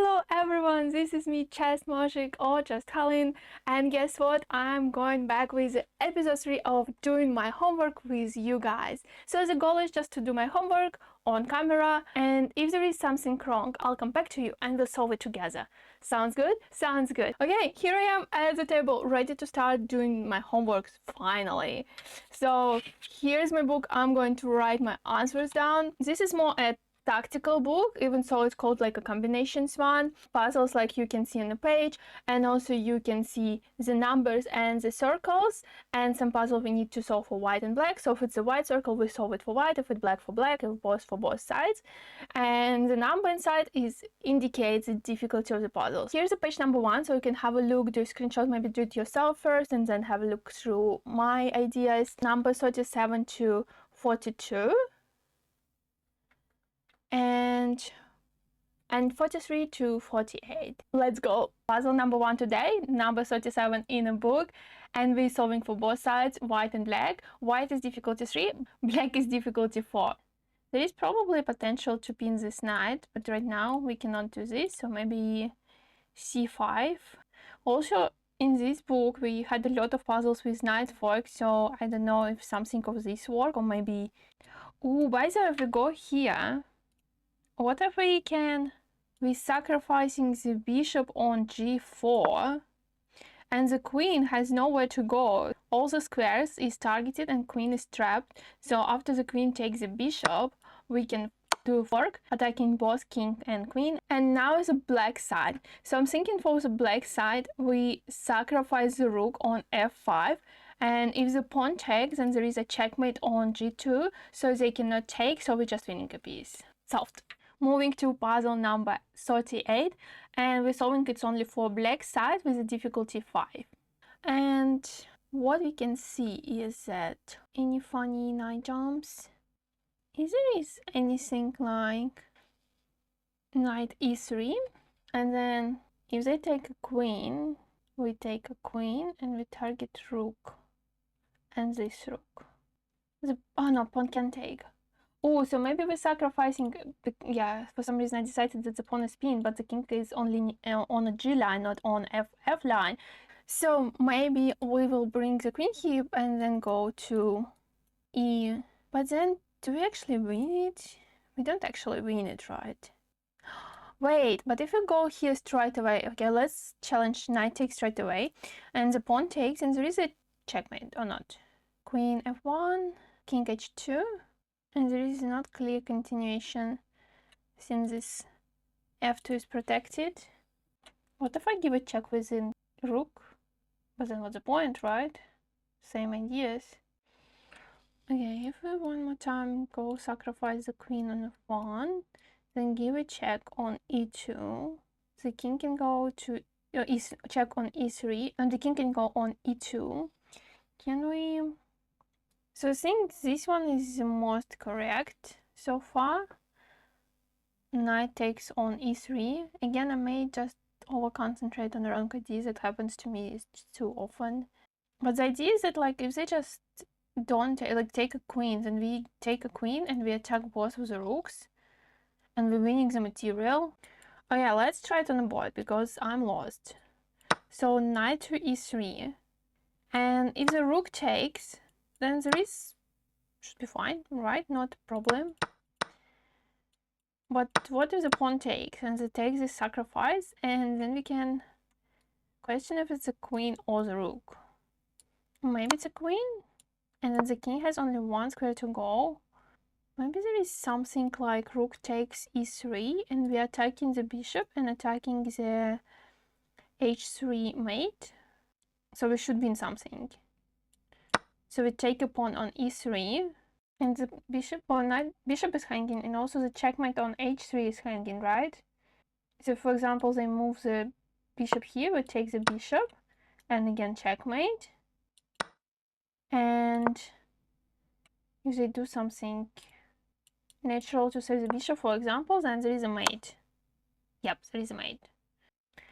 Hello everyone, this is me, Chess Magic or just Helen, and guess what? I'm going back with episode 3 of doing my homework with you guys. So the goal is just to do my homework on camera, and if there is something wrong, I'll come back to you and we'll solve it together. Sounds good? Sounds good. Okay, here I am at the table, ready to start doing my homework finally. So here's my book. I'm going to write my answers down. This is more a tactical book, even so it's called like a combinations one. Puzzles like you can see on the page, and also you can see the numbers and the circles, and some puzzle we need to solve for white and black. So if it's a white circle, we solve it for white, if it's black for black, if both for both sides. And the number inside indicates the difficulty of the puzzles. Here's the page number 1, so you can have a look, do a screenshot, maybe do it yourself first and then have a look through my ideas. Number 37 to 42 and 43 to 48. Let's go. Puzzle number 1 today, number 37 in a book, and we're solving for both sides, white and black. White is difficulty 3, black is difficulty 4. There is probably potential to pin this knight, but right now we cannot do this, so maybe c5. Also, in this book we had a lot of puzzles with knight fork, so I don't know if something of this work, or maybe... Ooh, by the way, if we go here, what if we're sacrificing the bishop on g4 and the queen has nowhere to go. All the squares is targeted and queen is trapped. So after the queen takes the bishop, we can do fork, attacking both king and queen. And now is a black side. So I'm thinking for the black side, we sacrifice the rook on f5. And if the pawn takes, then there is a checkmate on g2, so they cannot take, so we're just winning a piece. Solved. Moving to puzzle number 38, and we're solving it's only for black side with a difficulty 5. And what we can see is that any funny knight jumps, is there is anything like knight e3, and then if they take a queen, we take a queen and we target rook and this rook. Oh no, pawn can take. Oh, so maybe we're sacrificing the... Yeah, for some reason I decided that the pawn is pinned, but the king is only on a G line, not on F line. So maybe we will bring the queen here and then go to E. But then, do we actually win it? We don't actually win it, right? Wait, but if we go here straight away... Okay, let's challenge knight takes straight away. And the pawn takes, and there is a checkmate, or not? Queen F1, king H2. And there is not clear continuation since this f2 is protected. What if I give a check with the rook? But then what's the point, right? Same ideas. Okay, if we one more time go sacrifice the queen on f1, then give a check on e2. The king can go to check on e3, and the king can go on e2. Can we... So I think this one is the most correct so far. Knight takes on e3. Again, I may just over-concentrate on the wrong ideas. It happens to me too often. But the idea is that, like, if they just don't take a queen, then we take a queen and we attack both of the rooks, and we're winning the material. Oh yeah, let's try it on the board because I'm lost. So knight to e3, and if the rook takes, then there should be fine, right? Not a problem. But what if the pawn takes? And it takes this sacrifice, and then we can question if it's a queen or the rook. Maybe it's a queen, and then the king has only one square to go. Maybe there is something like rook takes e3, and we are attacking the bishop and attacking the h3 mate. So we should win something. So we take a pawn on e3, and the bishop or knight bishop is hanging, and also the checkmate on h3 is hanging, right? So for example, they move the bishop here, we take the bishop, and again checkmate. And if they do something natural to save the bishop, for example, then there is a mate. Yep, there is a mate.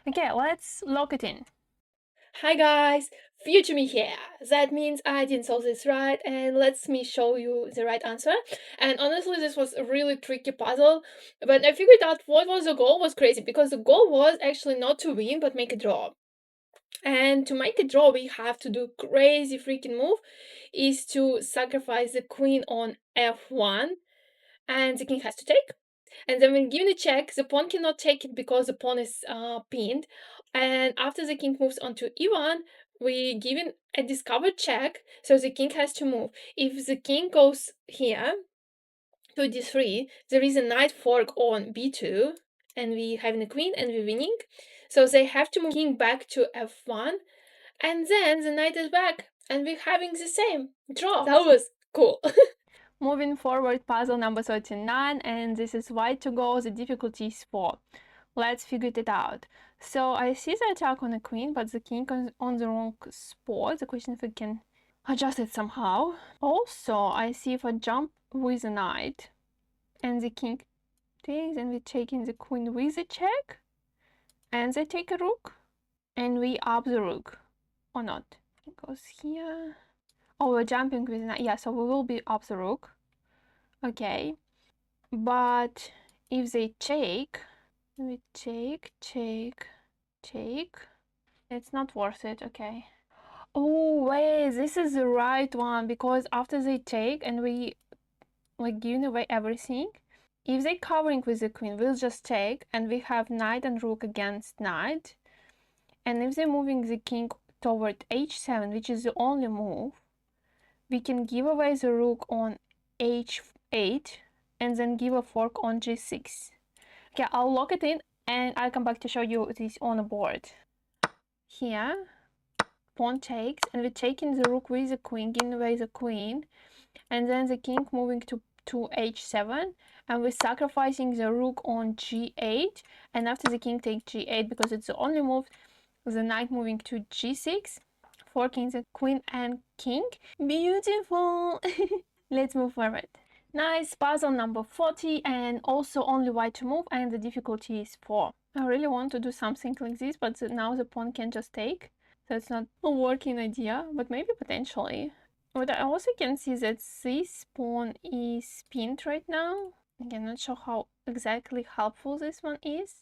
Okay, let's lock it in. Hi guys, future me here. That means I didn't solve this right, and let me show you the right answer. And honestly, this was a really tricky puzzle, but I figured out what was the goal was crazy because the goal was actually not to win but make a draw. And to make a draw, we have to do crazy freaking move is to sacrifice the queen on f1, and the king has to take. And then when given a check, the pawn cannot take it because the pawn is pinned. And after the king moves on to e1, we given a discovered check, so the king has to move. If the king goes here to d3, there is a knight fork on b2, and we having a queen and we're winning. So they have to move king back to f1, and then the knight is back, and we're having the same draw. That was cool. Moving forward, puzzle number 39, and this is white to go. The difficulty is 4. Let's figure it out. So I see the attack on the queen, but the king is on the wrong spot. The question if we can adjust it somehow. Also, I see if I jump with a knight and the king takes, and we're taking the queen with a check, and they take a rook, and we up the rook, or not. It goes here. Oh, we're jumping with a knight. Yeah, so we will be up the rook. Okay. But if they take, we take, it's not worth it. Okay. Oh wait, this is the right one, because after they take and we like giving away everything, if they covering with the queen, we'll just take, and we have knight and rook against knight. And if they're moving the king toward h7, which is the only move, we can give away the rook on h8 and then give a fork on g6. Okay, I'll lock it in and I'll come back to show you this on the board. Here, pawn takes, and we're taking the rook with the queen, giving away the queen, and then the king moving to h7, and we're sacrificing the rook on g8, and after the king takes g8, because it's the only move, the knight moving to g6, forking the queen and king. Beautiful! Let's move forward. Nice, puzzle number 40, and also only white to move, and the difficulty is 4. I really want to do something like this, but now the pawn can just take, so it's not a working idea, but maybe potentially. But I also can see that this pawn is pinned right now. Again, not sure how exactly helpful this one is.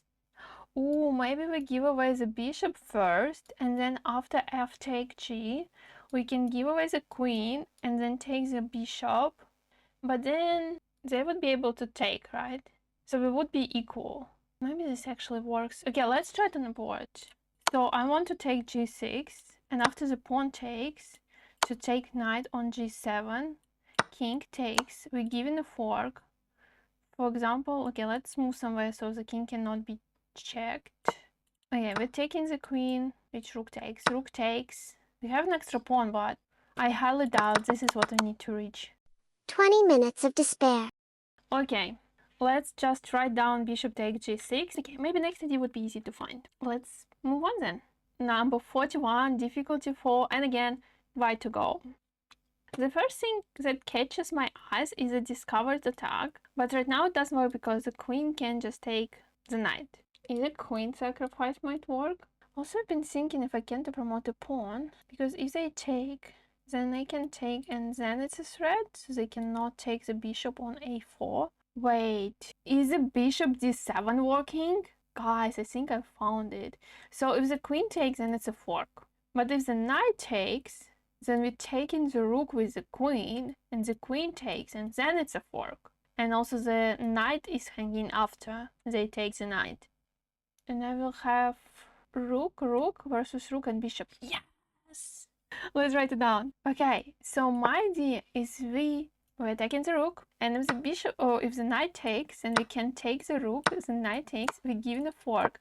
Ooh, maybe we give away the bishop first, and then after f take g, we can give away the queen and then take the bishop. But then they would be able to take, right? So we would be equal. Maybe this actually works. Okay, let's try it on the board. So I want to take g6, and after the pawn takes, to take knight on g7, king takes, we're given a fork. For example, okay, let's move somewhere so the king cannot be checked. Okay, we're taking the queen, which rook takes. Rook takes. We have an extra pawn, but I highly doubt this is what I need to reach. 20 minutes of despair. Okay, let's just write down bishop takes g6. Okay, maybe next idea would be easy to find. Let's move on then. Number 41, difficulty 4, and again, white to go. The first thing that catches my eyes is a discovered attack, but right now it doesn't work because the queen can just take the knight. Is a queen sacrifice might work? Also, I've been thinking if I can to promote a pawn, because if they take, then they can take, and then it's a threat, so they cannot take the bishop on a4. Wait, is the bishop d7 working? Guys, I think I found it. So if the queen takes, then it's a fork. But if the knight takes, then we're taking the rook with the queen, and the queen takes, and then it's a fork. And also the knight is hanging after they take the knight. And I will have rook versus rook and bishop. Yes! Let's write it down. Okay, so my idea is we're taking the rook, and if the bishop or if the knight takes, then we can take the rook. The knight takes, we give the fork.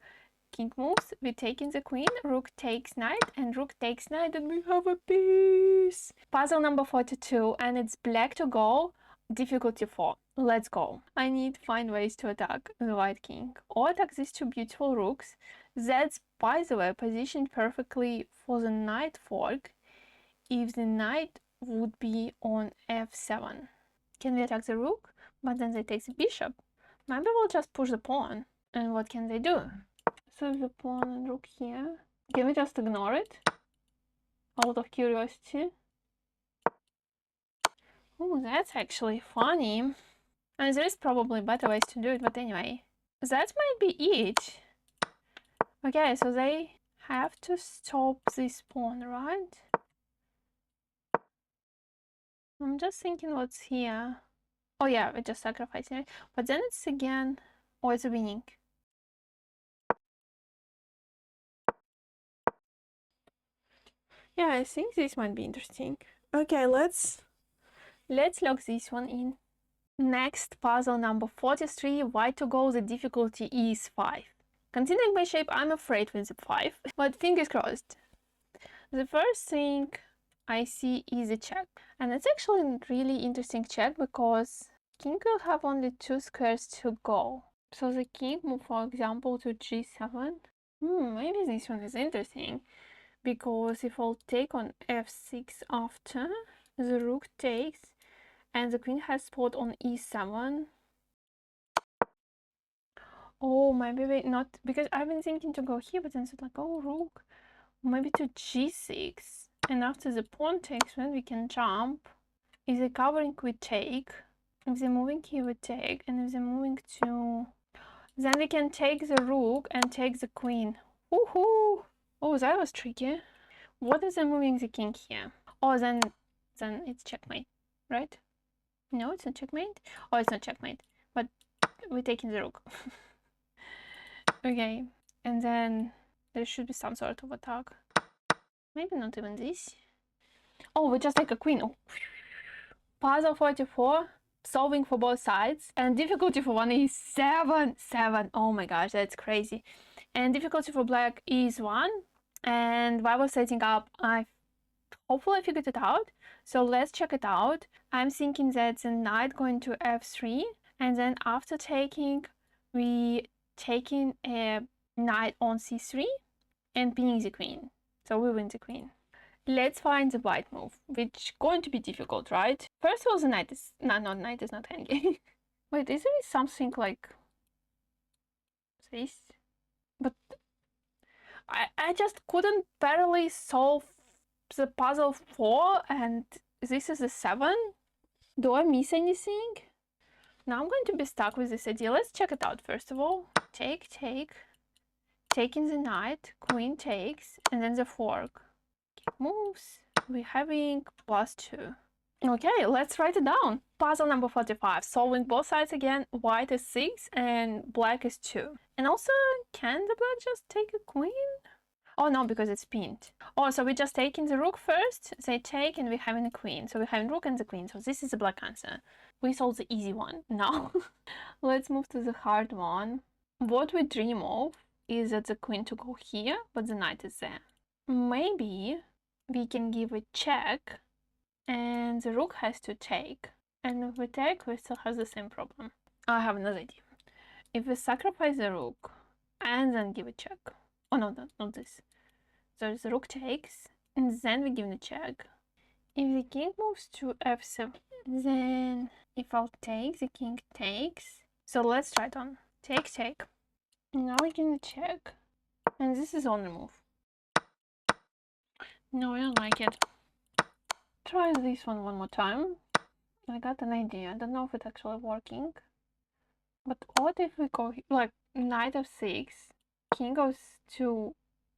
King moves, we're taking the queen, rook takes knight, and rook takes knight, and we have a piece. Puzzle number 42, and it's black to go. Difficulty 4. Let's go. I need to find ways to attack the white king, or attack these two beautiful rooks. That's, by the way, positioned perfectly for the knight fork if the knight would be on f7. Can we attack the rook? But then they take the bishop. Maybe we'll just push the pawn. And what can they do? So the pawn and rook here. Can we just ignore it? out of curiosity. Oh, that's actually funny. And there is probably better ways to do it, but anyway. That might be it. Okay, so they have to stop this pawn, right? I'm just thinking what's here. Oh yeah, we just sacrificing it. But then it's again... Oh, it's winning. Yeah, I think this might be interesting. Okay, let's log this one in. Next, puzzle number 43, white to go, the difficulty is 5. Considering my shape, I'm afraid with the 5, but fingers crossed. The first thing I see is a check. And it's actually a really interesting check because king will have only 2 squares to go. So the king move, for example, to g7. Maybe this one is interesting. Because if I'll take on f6 after, the rook takes, and the queen has spot on e7. Oh, maybe not, because I've been thinking to go here, but then it's like, oh, rook, maybe to g6, and after the pawn takes, then we can jump. If they're covering, we take. If they're moving here, we take, and if they're moving to... Then we can take the rook and take the queen. Woohoo! Oh, that was tricky. What is the moving the king here? Oh, then it's checkmate, right? No, it's not checkmate. Oh, it's not checkmate, but we're taking the rook. Okay, and then there should be some sort of attack. Maybe not even this. Oh, we just take a queen. Oh. Puzzle 44, solving for both sides, and difficulty for one is 7. Oh my gosh, that's crazy. And difficulty for black is 1. And while I was setting up, hopefully I figured it out. So let's check it out. I'm thinking that the knight going to f3, and then after taking, we taking a knight on c3 and pinning the queen. So we win the queen. Let's find the white move, which going to be difficult, right? First of all, the knight is... No, knight is not hanging. Wait, is there something like this? But I just couldn't barely solve the puzzle 4, and this is a 7. Do I miss anything? Now I'm going to be stuck with this idea. Let's check it out first of all. Take, taking the knight, queen takes, and then the fork. King moves. We're having +2. Okay, let's write it down. Puzzle number 45. Solving both sides again. White is 6 and black is 2. And also, can the black just take a queen? Oh no, because it's pinned. Oh, so we're just taking the rook first. They take and we're having a queen. So we're having rook and the queen. So this is the black answer. We solved the easy one. Now, let's move to the hard one. What we dream of is that the queen to go here, but the knight is there. Maybe we can give a check and the rook has to take. And if we take, we still have the same problem. I have another idea. If we sacrifice the rook and then give a check. Oh no, not this. So the rook takes, and then we give the check. If the king moves to f7, then if I'll take, the king takes. So let's try it on. Take. Now we give the check. And this is only move. No, I don't like it. Try this one more time. I got an idea. I don't know if it's actually working. But what if we go like knight f6, king goes to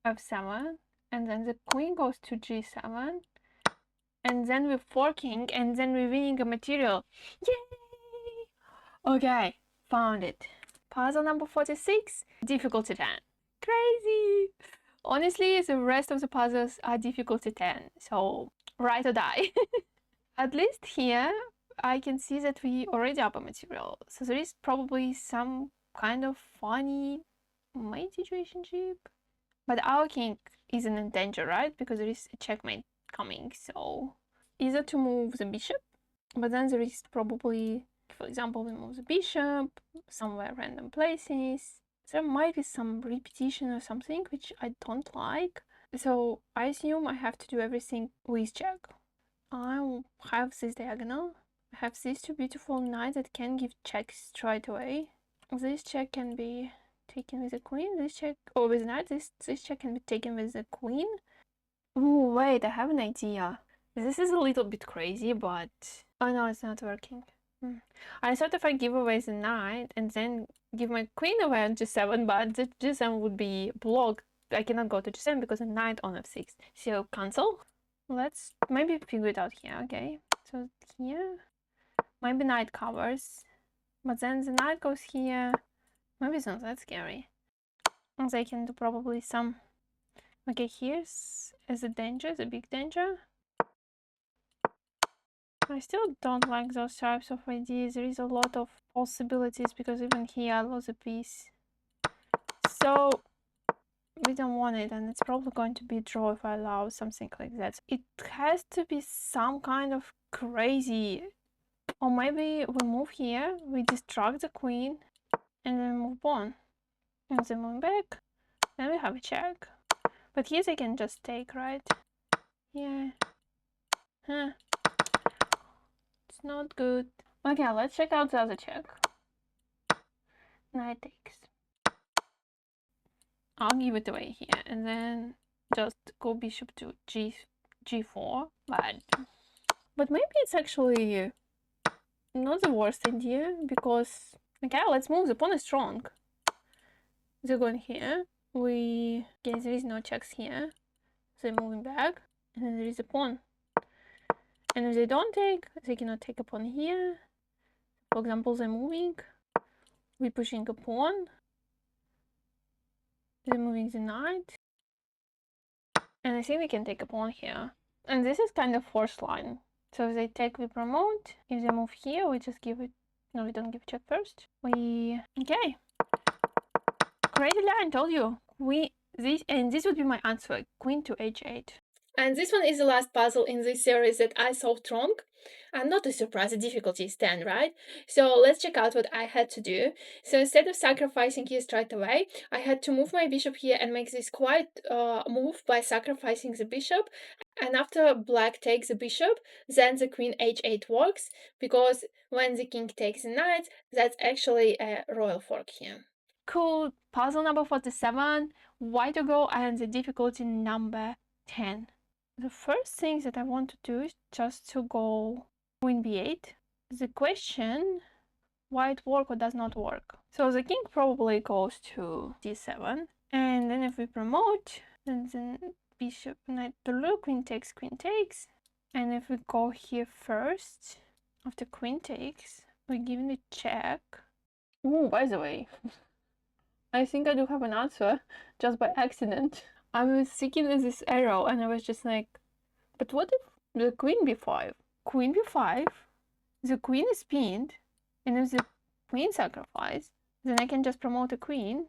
f7, and then the queen goes to g7, and then we're forking, and then we're winning a material. Yay! Okay, found it. Puzzle number 46, difficulty 10. Crazy! Honestly, the rest of the puzzles are difficulty 10, so right or die. At least here, I can see that we already up a material, so there is probably some kind of funny mate situationship. But our king isn't in danger, right? Because there is a checkmate coming, so either to move the bishop, but then there is probably, for example, we move the bishop somewhere random places. There might be some repetition or something, which I don't like. So I assume I have to do everything with check. I have this diagonal. I have these two beautiful knights that can give checks straight away. This check can be taken with the queen. This check, or with knight, this check can be taken with the queen. Oh, wait, I have an idea. This is a little bit crazy, but... Oh no, it's not working. I thought if I give away the knight and then give my queen away on g7, but the g7 would be blocked. I cannot go to g7 because the knight on f6. So cancel. Let's maybe figure it out here, okay? So here, maybe knight covers, but then the knight goes here. Maybe it's not that scary. And they can do probably some... Okay, here's a danger, the big danger. I still don't like those types of ideas. There is a lot of possibilities because even here I lose a piece. So we don't want it, and it's probably going to be a draw if I allow something like that. It has to be some kind of crazy. Or maybe we move here, we distract the queen, and then move on. And then move back, then we have a check. But here they can just take, right? Yeah. Huh. It's not good. Okay, let's check out the other check. Knight takes. I'll give it away here and then just go bishop to g4. But maybe it's actually not the worst idea because okay, let's move. The pawn is strong. They're going here. Okay, there is no checks here. They're moving back, and then there is a pawn. And if they don't take, they cannot take a pawn here. For example, they're moving. We're pushing a pawn. They're moving the knight. And I think we can take a pawn here. And this is kind of forced line. So if they take, we promote. If they move here, we just give it... No, we don't give check first. Okay. Crazy line, told you. This would be my answer. Queen to h8. And this one is the last puzzle in this series that I solved wrong. And not a surprise, the difficulty is 10, right? So let's check out what I had to do. So instead of sacrificing here straight away, I had to move my bishop here and make this quiet move by sacrificing the bishop. And after black takes the bishop, then the queen h8 works, because when the king takes the knight, that's actually a royal fork here. Cool. Puzzle number 47, white to go, and the difficulty number 10. The first thing that I want to do is just to go queen b8. The question, why it work or does not work. So the king probably goes to d7, and then if we promote, then bishop knight to rook, queen takes, and if we go here first, after queen takes, we give it a check. Ooh, by the way, I think I do have an answer just by accident. I was thinking of this arrow and I was just like, but what if the queen b5? Queen b5, the queen is pinned, and if the queen sacrifice, then I can just promote a queen,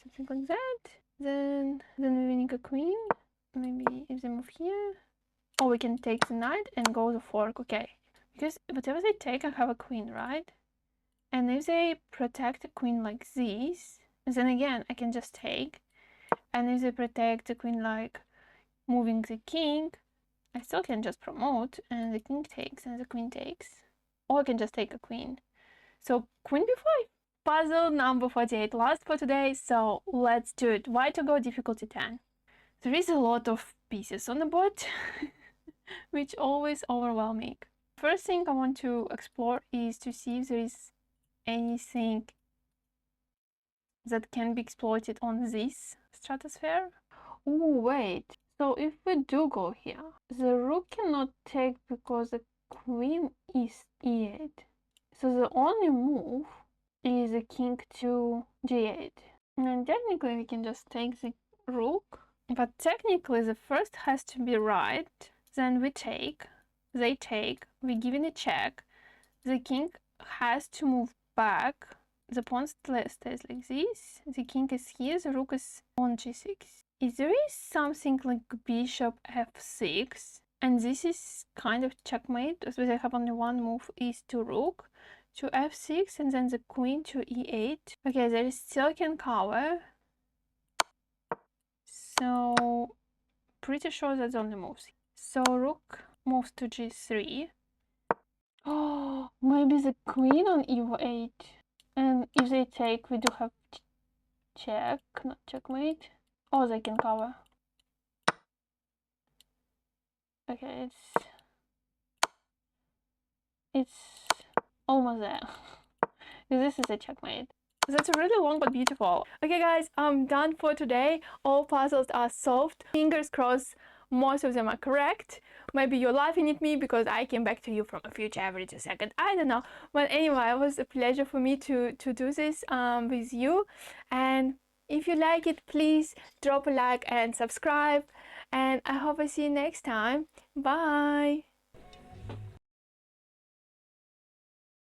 something like that. Then we winning a queen. Maybe if they move here, or we can take the knight and go the fork. Okay, because whatever they take, I have a queen, right? And if they protect the queen like this, then again I can just take. And if they protect the queen like moving the king, I still can just promote, and the king takes and the queen takes. Or I can just take a queen. So queen b5. Puzzle number 48, last for today, so let's do it. White to go, difficulty 10. There is a lot of pieces on the board, which always overwhelming. First thing I want to explore is to see if there is anything that can be exploited on this stratosphere. Oh, wait. So if we do go here, the rook cannot take because the queen is e8. So the only move is the king to g8. And technically we can just take the rook, but technically the first has to be right. Then we take, they take, we give it a check. The king has to move back. The pawn stays like this. The king is here, the rook is on g6. If there is something like bishop f6, and this is kind of checkmate, as I have only one move, is to rook to f6, and then the queen to e8. Okay, there is still can cover. So pretty sure that's only moves. So rook moves to g3. Oh, maybe the queen on e8. And if they take, we do have check, not checkmate. Oh, they can cover. Okay, it's almost there. This is a checkmate. That's really long but beautiful. Okay guys, I'm done for today. All puzzles are solved. Fingers crossed most of them are correct. Maybe you're laughing at me because I came back to you from a future every 2 seconds. I don't know. But anyway, it was a pleasure for me to do this with you. And if you like it, please drop a like and subscribe. And I hope I see you next time. Bye.